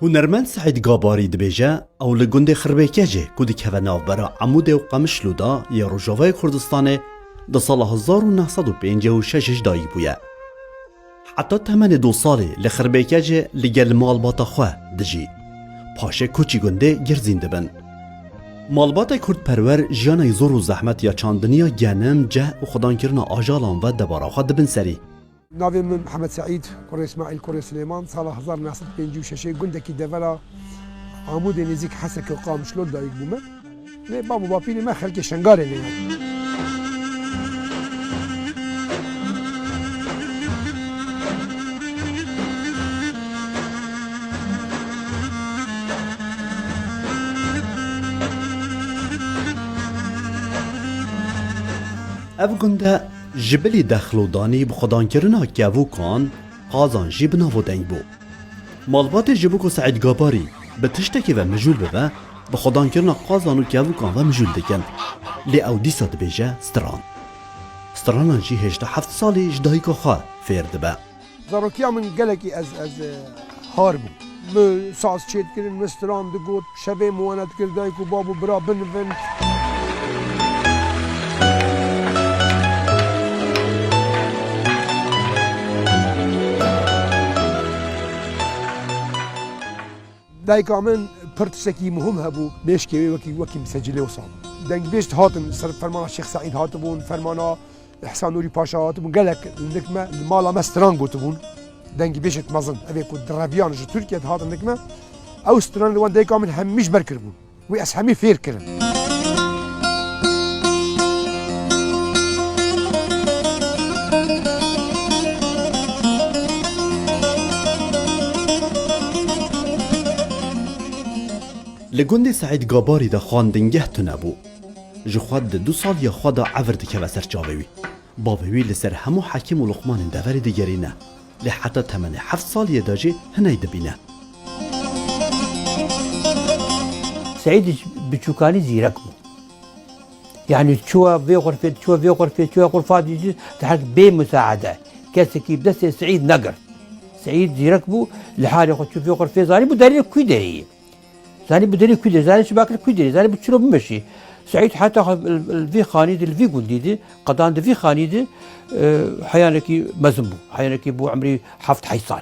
هنرمند سعید گاباری دبیجه او لگنده خربیکجه کودی که و نافبرا عمود و قمشلو دا یا روجاوه کردستان ده سال 1956 دایی بویه. حتی تمن 2 ساله لخربیکجه لگل مالباتا خواه دجی. پاشه کوچی گنده گرزین دبن. مالباتا کرد پرور جیانه زور و زحمت یا چاندنیا گنم جه و خدان کرنا آجالان و دبارا خواه دبن سری. ناوی من محمد سعید کوری اسماعیل کوری سلیمان سال 1956 گندکی دولا عمود نزیک حسک قامشلو دایک بومه نه بابا باپیلی ما خلک شنگاره نه اف گنده جبلی دخلو دانی بخدان کرنا کیاوو کان قازان جی بناو دنگ بو. مالبات جبوکو سعید گاباری به تشتکی و مجول ببه بخدان کرنا قازان و کیاوو کان و مجول دکن. لی او دیسا دبیجه ستران. سترانان جی 87 سالی جدایی که خواه فیرد به. زاروکیا من گلکی از هار بو. به ساز چید کرن مستران دگود شبه موانت کردایی که بابو برا بنوین. دایکا من پرتشکی مهم هبو بیشکی وکی مسجله وصام. دنگ بیشت هاتن سر فرمان الشيخ سعيد هاتبون فرمانا احسان نوری پاشا هاتبون قالك النكمة المالا مستران بوتبون دنگ بیشت مزن ابي كود درابيان جو تركيا هاتن النكمة او ستران لوان دایکا من هميش بركربون وي اسهمي فير كرن. لگند سعید گاباری دا خواندنگه تنبو. جخواد 2 سال یا خوادا عورد که وسر جاوی. باوی لسر همو حکیم و لقمان دوری دیگرینه. لحتا تمن 7 سال یداجی هنای دبینه. سعید بچوکانی زیرک بود. یعنی چوا في غرفة يجي تحت بمساعدة كسي كيف دست سعيد نقر سعيد زيرك بو لحاله خد شوف في غرفة زاني بدري كويدري زاني بدري كويدري زاني شباك كويدري زاني بتشرو بمشي سعيد حتى الفي خانيد الفي قنديدي قطان الفي خانيد حيانكي مزمبو حيانكي بو عمري حفت حيصال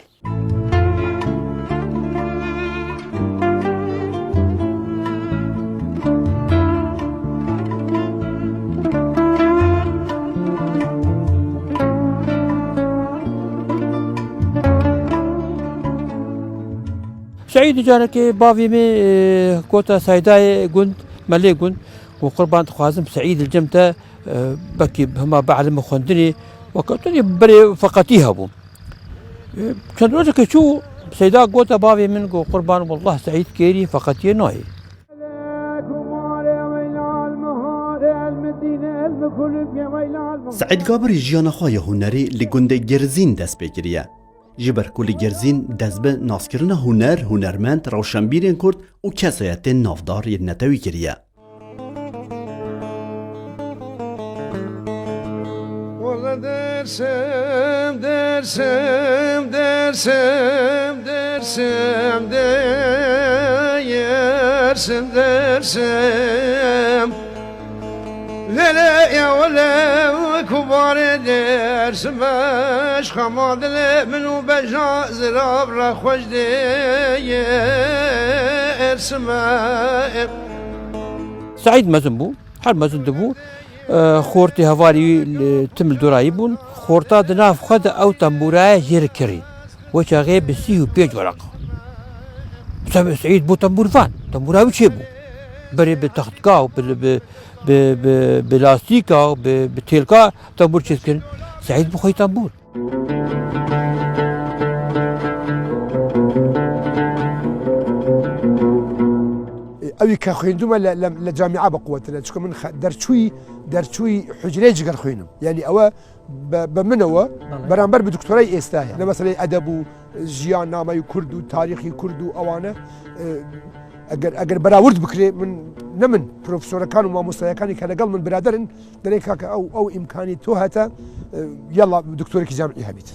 سعيد جانك بافي مي كوتا سايداي قند ملي قند وقربان تخازم سعيد الجمتة بكي هما بعلم خندني وكتني بري فقطيها بو كان روجك شو سيدا قوتا بافي من قربان والله سعيد كيري فقطيه نوعي سعید گابری جیانا خواه هنری لگنده گرزین دست بگیریه. جبر کلی گرزین دست به ناسکرنا هنرمند روشنبیرین کرد و کسایت نافدار ید نتوی کریه. والله درسم درسم درسم درسم درسم درسم لا يا ولا كبار درسم باش خماد منو بجا زراب را خوش درسم سعيد مزن بو حال مزن دبو خورتی هواری تم دورایی بون خورتا دناف خود او تنبورای جیر کری و چاقه بسی و پیج ورق سعید بو تنبور فان تنبوراوی چه بو بری به تختکا و به لاستیکا و به تیلکا تنبور چیز کن سعید بخوی تنبور اوی که خویندوم لجامعه بقوتنا چون من درچوی حجره جگر خوینم یعنی اوه بمنوه برانبر به دکترای استاه مثلا ادب و ژیان نامه کرد و تاریخی کرد و اوانه اگر براورد بکره من پروفسور کان و مامۆستایەکانی کە لەگەڵ من برادرن دەڵێن کاکە ئەو ئیمکانی تۆ هەتە یاڵا دکتۆرێکی جامعی هەبیت.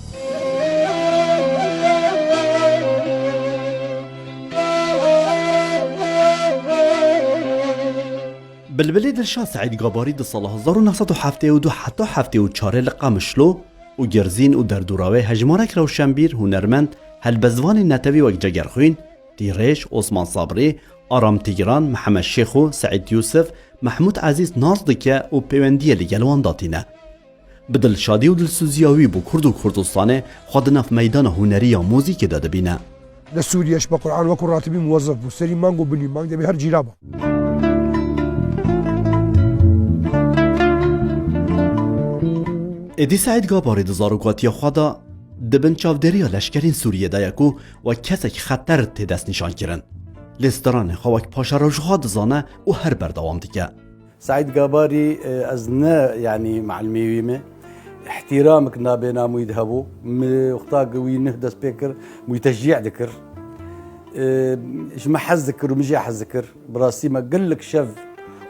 بلبلی دلشاد سعید گاباری در سال 1972 حتی 74 لقامشلو و گرزین و در دوراوی هجمارک روشنبیر هنرمند هلبزوان نتوی و جگرخوین تیرش عثمان صابری آرام تیگران محمد شیخو سعید یوسف محمود عزیز ناز دکه و پیوندی لگلوان داتینه بدل شادی و دلسوزیاوی بو کرد و کردستانه خود نف میدان هنری یا موزیک داده بینه لسوریاش با قرآن و راتبی موظف بو سری مانگو بنی مانگ دبی هر جیرابا ادی سعید گاباری دزاروگاتی خدا دبن چاودریا لشکرین سوریه دایکو و کسک خطر تدست نشان کرن لستران خواک پاشا روشها دزانه و هر بردوام دیگه سعيد قاباري أزنا يعني مع الميويمة احترامك نابينا مو يذهبوا مختار قوي نهدى سبيكر مو تشجيع ذكر ايش ما حذكر ومجي حذكر براسي ما قال لك شف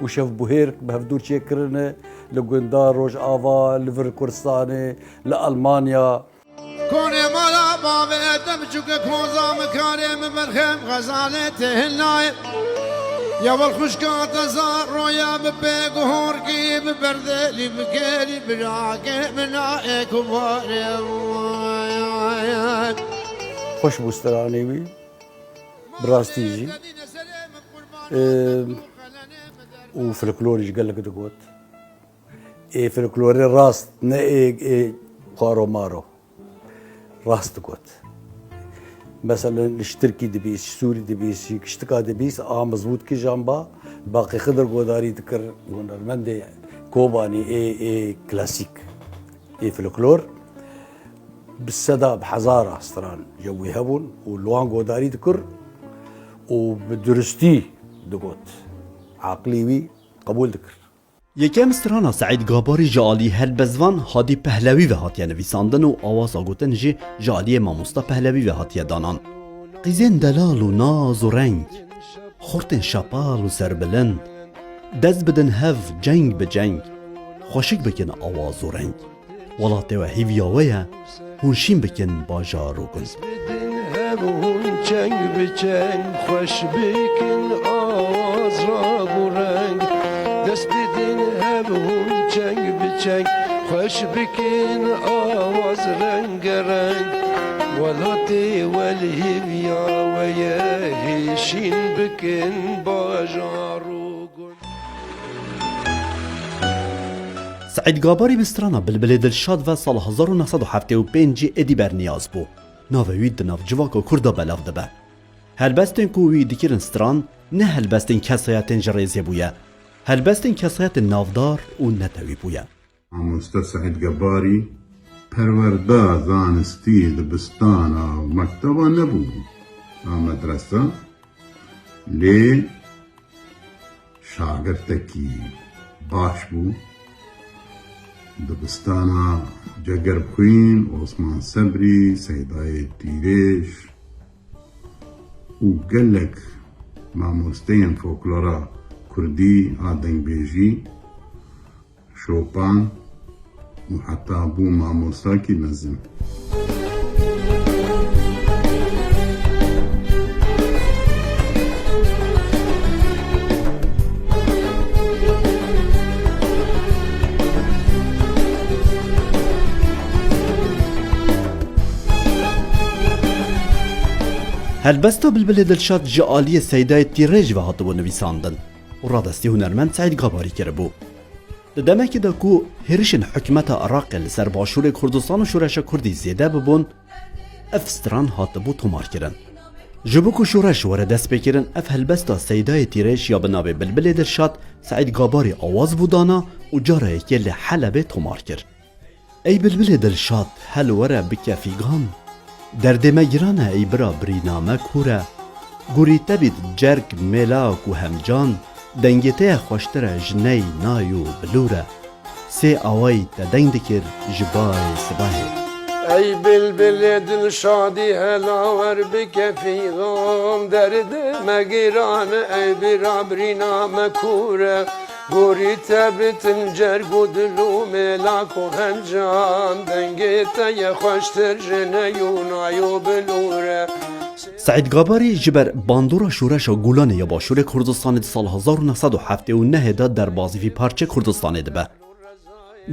وشف بوهيرك بهفدور شكرنا لقندار روج آفا ليفر كورستاني لألمانيا كوني مالا بابي ادم شوك كوزا مكارم برخم غزالته النايم يا والخشكات زار رويا ببيق وهوركي ببردلي بكيري براكي منائك وباري خوش بوسترانيوي براستيجي وفلكلوريش قال لك دقوت فلكلوري راست ناي قارو مارو راست دقوت مثلا الاشتركي دبيس سوري دبيس كشتكا دبيس مزبوط كي جنبا باقي خضر قوداري ذكر هنرمندي كوباني اي كلاسيك فلكلور بالسدا بحزارة استران جوي هبون واللوان قوداري ذكر وبدرستي دقوت عقليوي قبول ذكر یکم سترانا سعید گاباری جالی هلبزوان هادی پهلوی و هاتیه نویساندن و آواز آگوتن جی جالی ماموستا پهلوی و هاتیه دانان قیزین دلال و ناز و رنگ خورتن شپال و سربلند دز بدن هف جنگ به جنگ خوشک بکن آواز و رنگ ولات و هیویاویه هونشین بکن باجار و گن جنگ به جنگ خوش بکن آواز را و رنگ دست بدین همون جنگ به جنگ خوش بکن آواز رنگ رنگ ولاتی والهیویا و یهشین بکن باجارو گن سعید گاباری بسترانا بلبل دلشاد و سال 1975 ادی برنیاز بو ناوید دناف جواکا کردا بلاف دبه هلبستن کووی دیکرن ستران نه هلبستن کسایتن جریزی بویا هلبستن کسایت نافدار و نتوی بویا مامۆستا سعید گەباری پەروەردە زانستی دبستانە و مەکتەبە نەبوو مەدرسە لێ شاگردێکی باش بوو دبستانە جەگەر بخوین عوسمان سەبری سەیدای تیرێش و گەلێک مامۆستەیان فۆکلۆرە كردي دەنگبێژی شوپان و حتا بوو مامۆستاکی نەزم هلبستا بلبل دلشاد جالی سیدای تیرێژ و هاتبوو نویساندن و ڕادستی هونەرمەند سعید گاباری کرد بوو دمکی دا کو هرشن حکمت عراق لسر باشور کردستان و شورش کردی زیده ببون اف ستران هاتبو تومار کرن. جبو کو شورش وره دست بکرن اف هلبستا سیدای تیرش یا بنابه بلبل درشاد سعید گاباری آواز بودانا و جاره که لحلبه تومار کرد. ای بلبل درشاد هل وره بکفیگان درد مگرانه ای برا برینامه کوره گوری تبید جرگ ملاک و همجان دنگته خوشتره جنی نایو بلوره سی آوای تدنگ دکر جبای سباهی ای بلبل دل شادی هلاور بکفیغام درد مگیران ای برابرینا مکوره گوری تبتن جرگ و دلو ملاک و هنجان دنگیتا یه خوشتر جنیو نایو بلوره سعید گاباری جبر باندورا شورش و گولان یا باشور کردستان سال 1979 دا در بازیفی پارچه کردستان دبه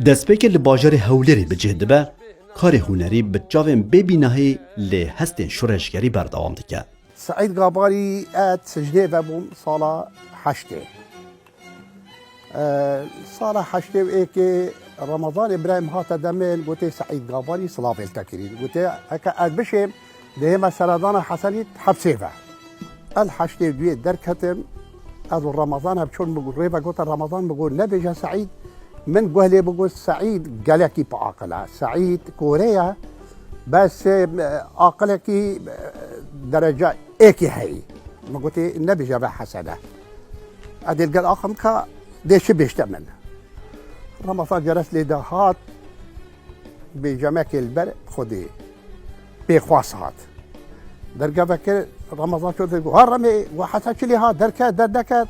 دست لباجر هولری بجه دبه کار هنری به جاوین ببینهی لی هستین شورشگری بردوام دکه. سعید گاباری ات سجده و بون سال 8 سال 8 ای که رمضان ابراهیم هات دمن گوته سعید گاباری صلاف التکرین گوته اکا اد بشم دهما سردان حسنی حبسه و الحشت دوی درکتم از رمضان هم چون بگو ریبا گوته رمضان بگو نبیجه سعید من قهلي بقول سعيد قالكي بعقله سعيد كوريا بس عقلكي درجة ايكي هي ما قلت النبي جاب حسنة ادي قال اخم كا ديش بيشتمن رمضان جلس لي دهات بجماك البر خدي بخواصات درجة فكر رمضان شو تقول هرمي وحسن شلي ها دركات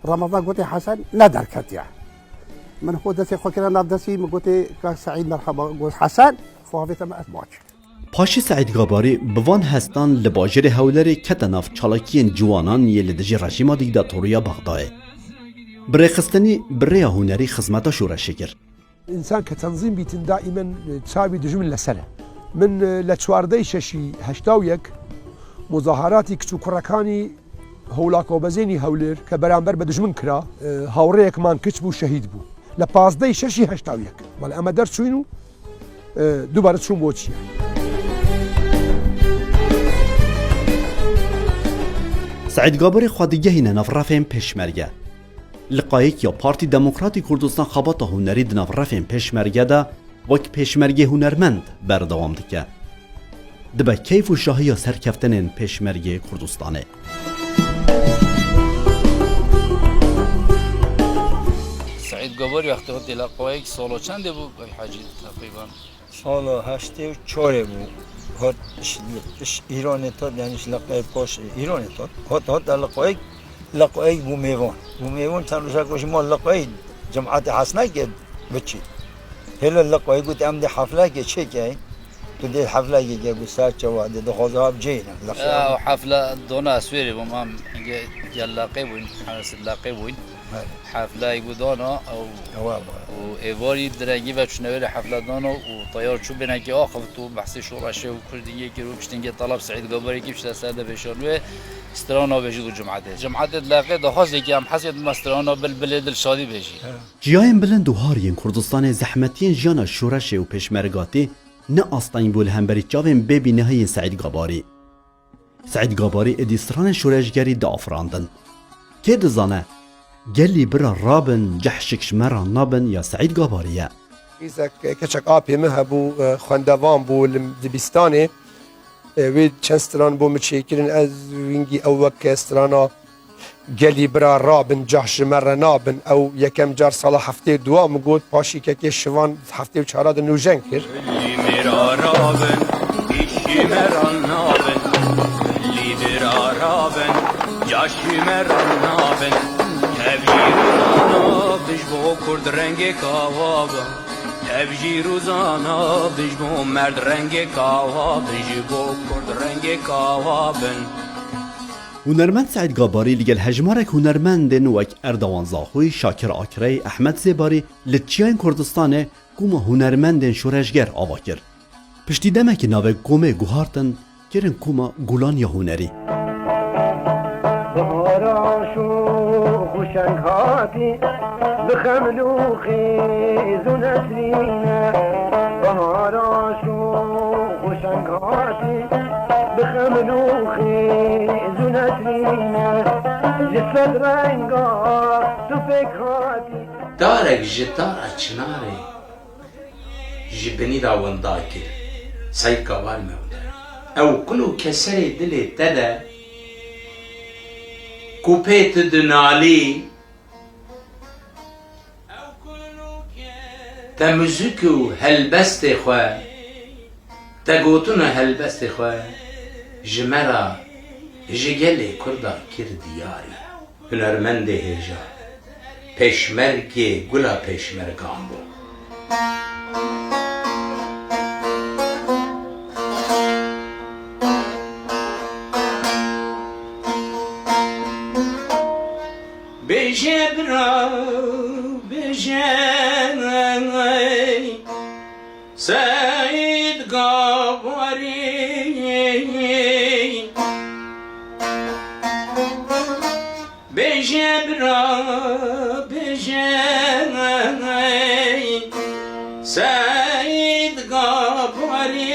رمضان قلت حسن لا دركت يعني من خود دستی خود کردن نبدسی میگوتی که سعید مرحبا گفت حسن خواهی ما اتماج پاشی سعید گاباری بوان هستان لباجر هولری کتناف چالاکین جوانان یه لدجی رژیم دیکتاتوریا بغداد برای خستنی برای هنری خدمت شورش کرد. انسان كتنظيم بيتن دائما تساوي دجمن لسنه من لتشواردي ششي هشتاويك مظاهراتي كتو كركاني هولاكو بزيني هولر كبرانبر بدجمن كرا هاوريك مان كتبو شهيد بو لپازدەی شەشی هەشتاویەک بەڵێ ئەمە دەرچوین و دووبارە چوون بۆ چیە سعید گاباری خودیگهینە نافڕافێن پێشمەرگە لقایەک یا پارتی دموکراتی کوردستان خەباتە هونەری دنافڕافێن پێشمەرگەدا وەک پێشمەرگێ هونەرمەند بەردەوام دکە دبە کەیف و شاهیە سەرکەفتنên پێشمەرگێ کوردستانê سعید گاباری وقتی خود لقایک سالا چنده بود حاجی تقریبا سالا 84 بود هات ایران تا یعنی لقای پاش ایران تا هات لقایک بو میوان چند روزا کوش ما لقای جماعت حسنه که بچی هلا لقای گفت ام ده حفله که چه که تو ده حفله که بسات جواد ده خذاب جينا حفله دونا اسويري بمام يلاقي وين حارس اللاقي وين حفله يقودانا او ايواري درنگي و چنوير حفله دانا و طيار چوب بنكي اخفتو بحث شورشه و كرديه كي رو بشتنگي طلب سعيد گاباری كي بشتا ساده بشانوه استرانا بجي جمعات اللاقي ده خاص يكي هم حسيت مسترانا بالبلد الشادي بجي جياين بلند و هارين كردستان زحمتين جانا شورشه و پشمرگاتی نه آستین بول همبری چاوین ببینه سعید گاباری. سعید گاباری ادیستران شورشگری دافراندن. که دزانه گلی برا رابن جحشکش مرا نابن یا سعید گاباریه. ایزا کچک آبی مهبو خواندوان بو دبیستانی وید چند ستران بو مچیکرین از وینگی او وک سترانا گلی برا رابن جحش مرا نابن او یکم جار سال هفته دوام گود پاشی که شوان هفته و چهاراد نوژن کرد. رابن ایشی مران نابن لیبرا رابن جاشی مران نابن تبجی روزانا بجبو کرد رنگ کاوابا تبجی روزانا بجبو مرد رنگ کاوا بجبو کرد رنگ کاوابن هنرمند سعید گاباری لگل هجمارک هنرمندن وک اردوان زاخوی شاکر آکری احمد زیباری لچیان کردستانه کوم هنرمندن شورشگر آوا کرد. پشتی دمه که ناوه گومه گوهارتن کرن کوما گولان یا هنری. بهارا شو خوشنگ هاتی بخملوخي ذو نسرينا بهاراش وشنقاتي بخملوخي ذو نسرينا جسد رنگا تو فکراتي دارك جتارة چناري جبني دا ونداكر سايكا والمولا او كلو كسري دلي تدا كوبيت دنالي تمزكو هلبست خواه تقوتنا هلبست خواه جمرا جگل کردا کرد یاری هنرمند هجا پشمرگ گلا پشمرگان بو بجبرا بجنای سعید گاواری بجبرا بجنای سعید گاواری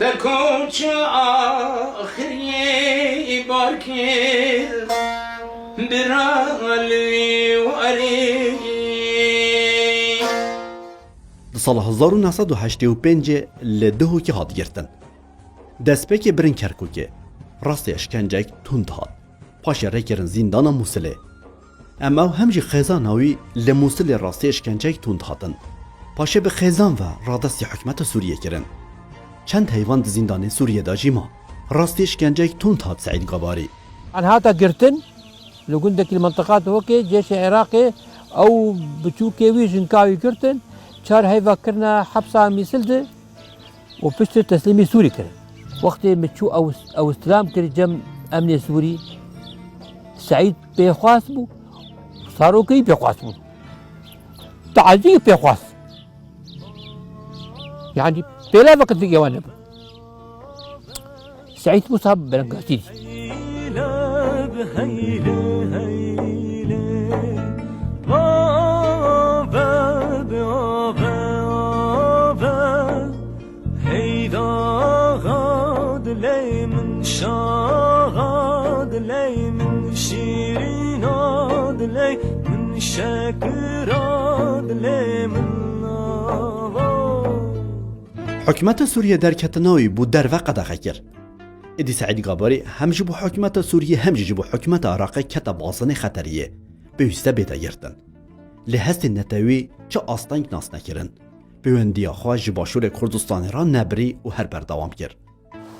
تکوچ آخری بارکر برالی واری سال 1985 لدهو که هات گرتن دستپک برین کرکوکه راست اشکنجک تند هات پاش ریکرن زندان موسله اما همجی خیزاناوی لموسل راست اشکنجک تند هاتن پاشه به خیزان و رادستی حکمت سوریه کرن چند حیوان زندان سوریه دا جیما راست اشکنجک تند هات سعید قباری عن هاتا قرتن لو قندك المنطقات هوكي جيش عراقي او بتوكي ويجن كاوي قرتن شار هيفا كرنا حبسة ميسلده وبشت تسليمي سوري كرن وقت متشو او استلام كر جم امني سوري سعيد بيخواسبو صاروا كي بيخواسبو تعزيه بيخواس يعني بلا وقت في جوانب سعيد مصاب بلنقاسيدي حکومت سوریه در کتناوی بود در وقت دقیقر ادی سعید قباری همجی بو حکومت سوریه همجی بو حکومت عراق کت بازن خطریه بیسته بیده گردن لحست نتاوی چه آستانگ ناس نکرن بیوندی خواه جباشور کردستان را نبری و هر بردوام کرد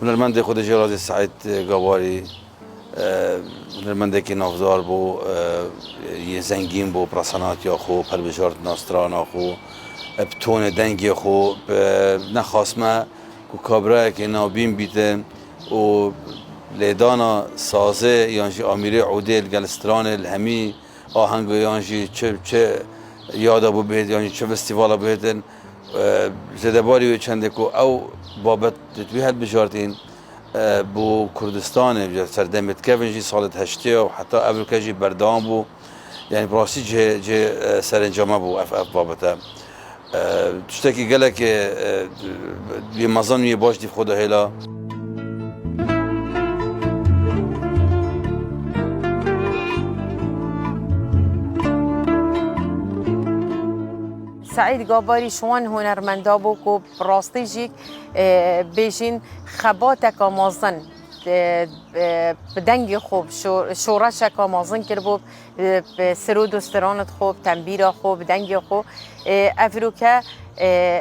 هنرمند خود جلال سعید قباری هنرمنده که نافذار بو یه زنگین بو پرسانات یا خو پربشارت ناستران خو بتون دنگی خو نخواستمه که کابرای که نابین بیده و لیدانا سازه یعنی آمیره عودل گلستران الهمی آهنگ یعنی چه یادا بو بهد یعنی چه فستیوالا بهدن زده باری و چنده که او بابت توی هل بشارتین بو کردستان سردمت کفن جی سالت هشته و حتی ابروکه جی بردام بو یعنی براستی جه سرنجامه بو اف بابته تشتکی گله که یه مزان یه باش دیف خدا هلا سعید قباری شوان هنرمندا بو کو براستی جیک بیشین خبات کامازن بدنگ خوب شورش کامازن کرد بو سرود و سترانت خوب تنبیر خوب دنگ خوب افروکه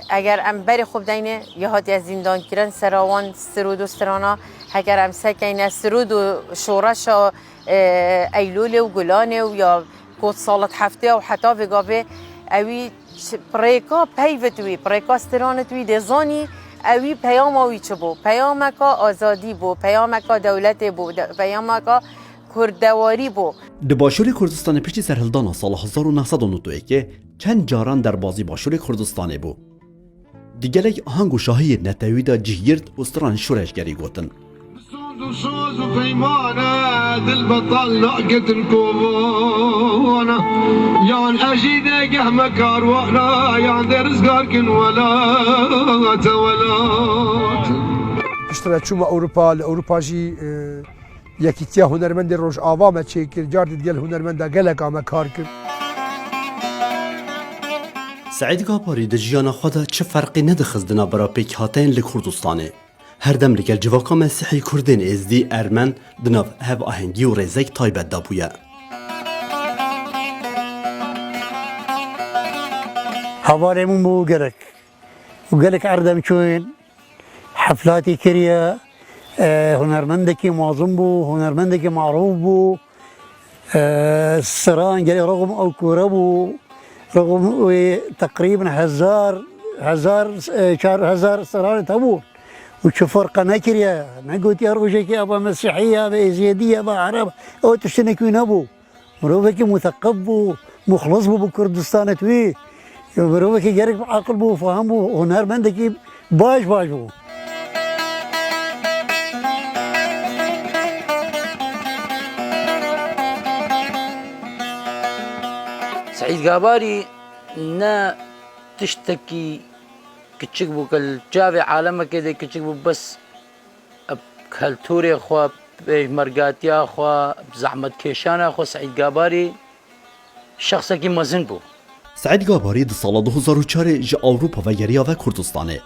اگر ام بری خوب دینه یهاتی از زندان کردن سراوان سرود و سترانا اگر ام سکینه سرود و شورش ایلول و گلانه و یا کود سالت هفته و حتی وگابه اوی پریکا پیوتوی پریکا سترانتوی دزانی اوی پیام اوی چه بو پیامکا آزادی بو پیامکا دولت بو پیامکا کردواری بو دباشور کردستان پشتی سرهلدان سال 1992 چند جاران در بازی باشور کردستان بو دیگلک آهنگ و شاهی نتوی دا جیرد و ستران شورشگری گوتن وصوز وفيمانة دل بطل لقت الكوفانة يان أجيد قهمة كاروانا يان درز قاركن ولا تولات پشتره چوم اروپا لاوروپا جی یکیتیا هنرمند روش آوا ما چه کرد جارد دیگل هنرمند گلک آما کار کرد سعید گاباری د جیانا خدا چه فرقی ندخزدنا برا پیک هاتین لکردستانه هر دم لگل جواکا مسیحی کردین ازدی ارمن دناف هف آهنگی و ریزک تایبت دابویا هوارمون بو گلک عردم چوین حفلاتي كريا هنرمندكي معظم بو هنرمندكي معروف بو السران جالي رغم او كوربو رغم تقريبا هزار سران تبون وشوف فرقه نكريا نقول يا رجيكي ابا مسيحيه ابا زيديه ابا عرب او تشتنكوين ابو مروفكي مثقف بو مخلص بو بكردستان توي مروفكي جارك عقل بو فهم بو هنرمندكي باش بو سعيد قاباري نا تشتكي كتشك بو كالجافي عالمه كده كتشك بو بس كالتوري خوا مرقاتيا خوا بزحمة كيشانا خوا سعيد قاباري شخصا كي مزن بو سعید گاباری در سال 2004 جه اروپا و گریا و کردستانه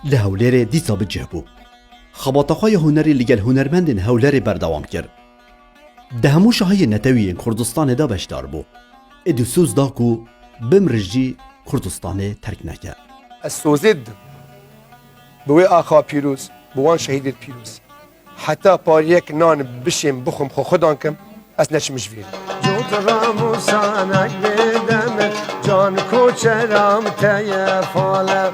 لهولر دیسا بجه بو خباطاقای هنری لگل هنرمندین هولر بردوام کرد ده همو شاهای نتوی کردستان دا بشدار بو ادو سوز دا کو بمرجی کردستان ترک نکه السوزد بوي آخا بيروز بوان شهيد بيروز حتى باريك نان بشم بخم خودان كم أسنش مش فيه جوت رامو سانك بدمك جان کوچرام تیه فاله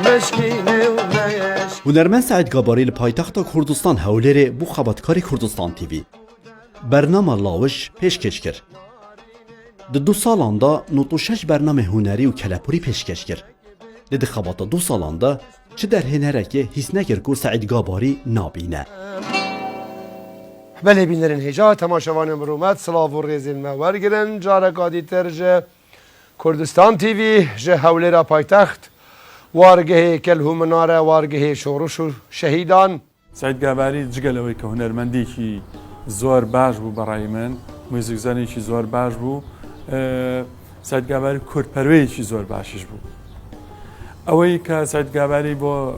مشکینه و نیش هنرمند سعید گاباری لپایتخت کردستان هولر بو خباتکار کردستان تیوی برنامه لاوش پیشکش کرد د 2 سالاندا 96 برنامه هنری و کلپوری پیشکش کرد د خبات 2 سالاندا چه در هنرکه هیس نکر کو سعید گاباری نابینه بله بینرین هجا تماشاوان مرومت سلاو و ریزین مورگرن جارکادی ترجه کردستان تیوی جه هولر پایتخت وارگه کلهو مناره وارگه شورش و شهیدان سعید گاباری جگلوی که هنرمندی زور باش بو برای من موزیکزانی چی زور باش بو سعید گاباری کردپروی چی زور باشش بو اوی که سعید گاباری با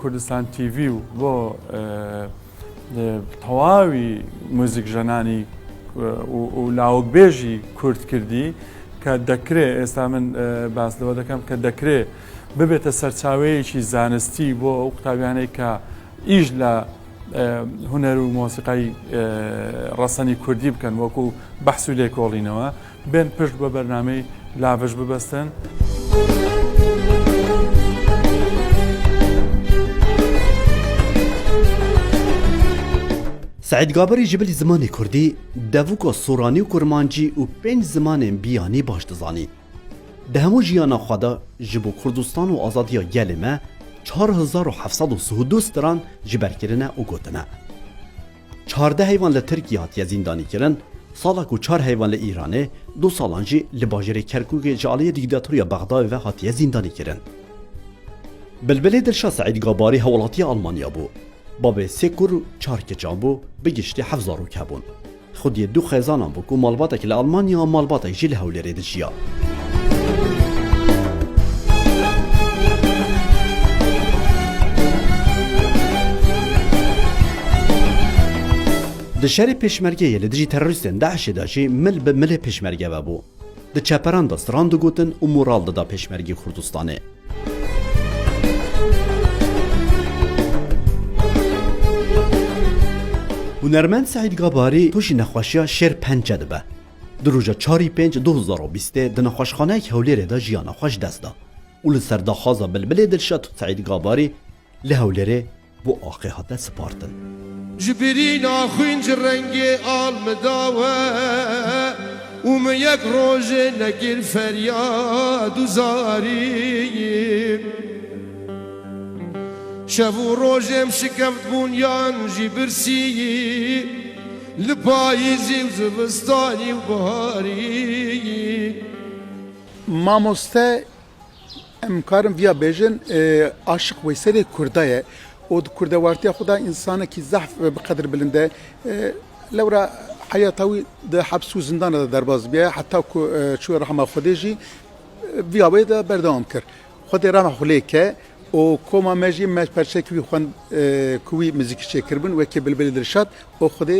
کردستان تیوی و با تواوی موزیک جنانی و لاوک بیجی کرد کردی که دکره استا من باس لوا دکم که دکره ببیت سرچاویشی زانستی با قطابیانه که ایج ل هنر و موسیقی رسانی کردی بکن وکو بحثو لیکولینوا بین پشت با برنامه لاوش ببستن سعید گابری جبلی زمان کردی دووکا سورانی و کرمانجی و 5 زمان بیانی باش دزانی ده همو جیانا خدا جبو کردستان و آزادی گلمه 4732 ستران جبرکرنه و گوتنه 14 حیوان لترکیه هاتیه زندانی کرن سالاک و 4 حیوان لإیرانه 2 سالانجی لباجر کرکوک جالی دیکتاتوریا بغداد و هاتیه زندانی کرن بلبله دلشا سعید گاباری حوالاتی آلمانیا بو باب 3 کور و 4 کچان بو بگشتی 7000 کبون خودی 2 خزانان بو که مالباتک لآلمانیا مالباتک جیل هولره دجیا د شر پشمرگه ل دجی تروریستن داعش داشی مل به مل پشمرگه و بو د چپران دا ستراند گوتن و مورال دا پشمرگی کردستانه هنرمند سعید گاباری توشی نخواشیا شر 5 دبه دروجا 4/5 2020 د نخواشخانه یک هولره دا جیانا خوش دست دا اول سر دا خازا بلبل دلشات سعید گاباری لهولره بو آخه هات سپارتن جبرين اخوين جرنجي المداوى وما يكروج نقل فرياد وزاري شەو و ڕۆژێم شکەفت بوونیان ژی برسی لە پاییزی و زستانی و بەهاری مامۆستا ئەمکارم via bêjin aşiq Weyselê Kurda ye û di kurdewartiya xwe de însanekî zehf bi qedir bilind e lewra heyata wî di hebs û zindana de derbas biye heta ku çûye rehma Xwedê jî via wê de berdewam kir Xwedê rehma xwe lê ke û koma me jî me perçekî wî xwend ku wî mizîkî çêkiribin wekî Bilbilê Dilşad û Xwedê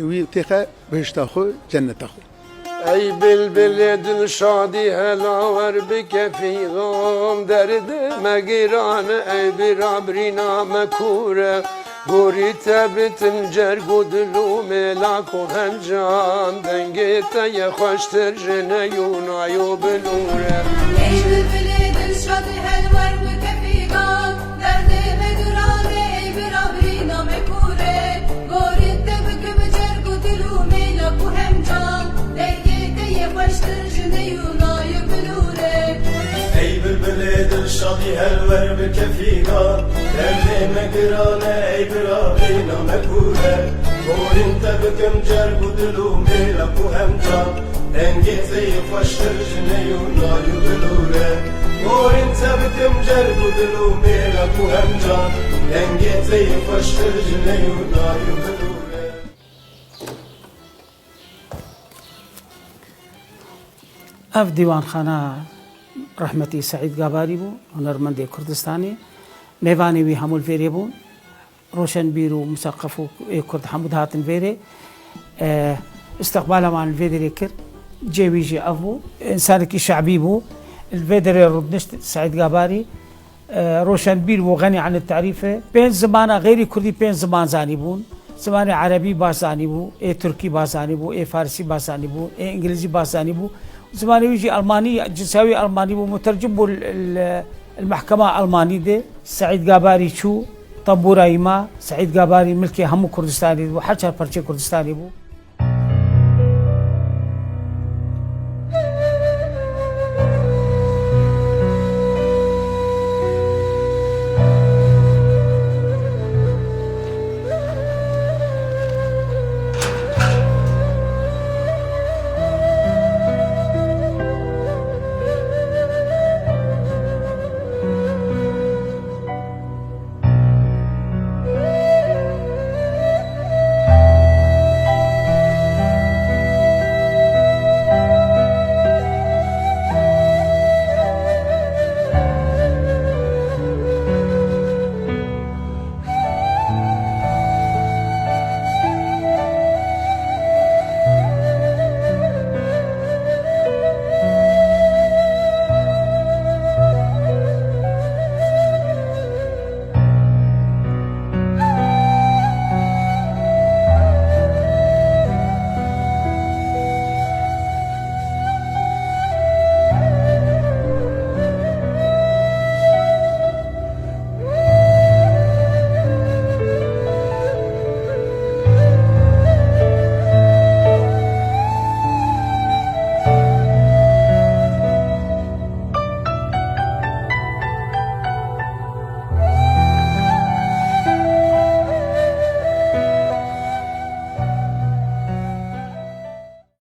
wî têxe bihişta xwe cenneta xwe ای بلبل دل شادی هلاور بکفیغام درد مگیران ای برابری نامکوره گوری تبتن جرگ و دلو ملاک و هنجان دنگیت یه خوشتر جنه یونایو بلوره ای بلبل دل شادی هلاور بکفیغام درد مگیران ای برابری نامکوره گوری تبتن جرگ و دلو ملاک و هنجان ای بلبل دل شادی هلور بکفیگا درد مگرانه ای برابری نامکوره گورین تبکم جرگ و دلو میلک و همجان دنگیت ای خوشتر جنیو نایو بلوره گورین تبکم جرگ و دلو میلک و همجان دنگیت ای خوشتر جنیو نایو بلوره اف دیوان خانه رحمتی سعید گاباری بو هنرمند کردستانی میوانی وی همول فیری بون روشن بیر و مثقف و کرد حمود هاتن فیری استقبال عن الفيدري كر جيويجي أبو إنسان كي شعبي بو الفيدري ربنشت سعيد قاباري روشن بير وغني عن التعريفة بين زمانة غير كردي بين زمان زاني بون زمان عربي باساني بو تركي باساني بو فارسي باساني بو إنجليزي باساني بو زمان يجي ألماني جنساوي ألماني بو مترجم بو المحكمة ألماني دي سعيد قاباري شو طبورا إيما سعيد قاباري ملكي همو كردستاني بو حتى برشي كردستاني بو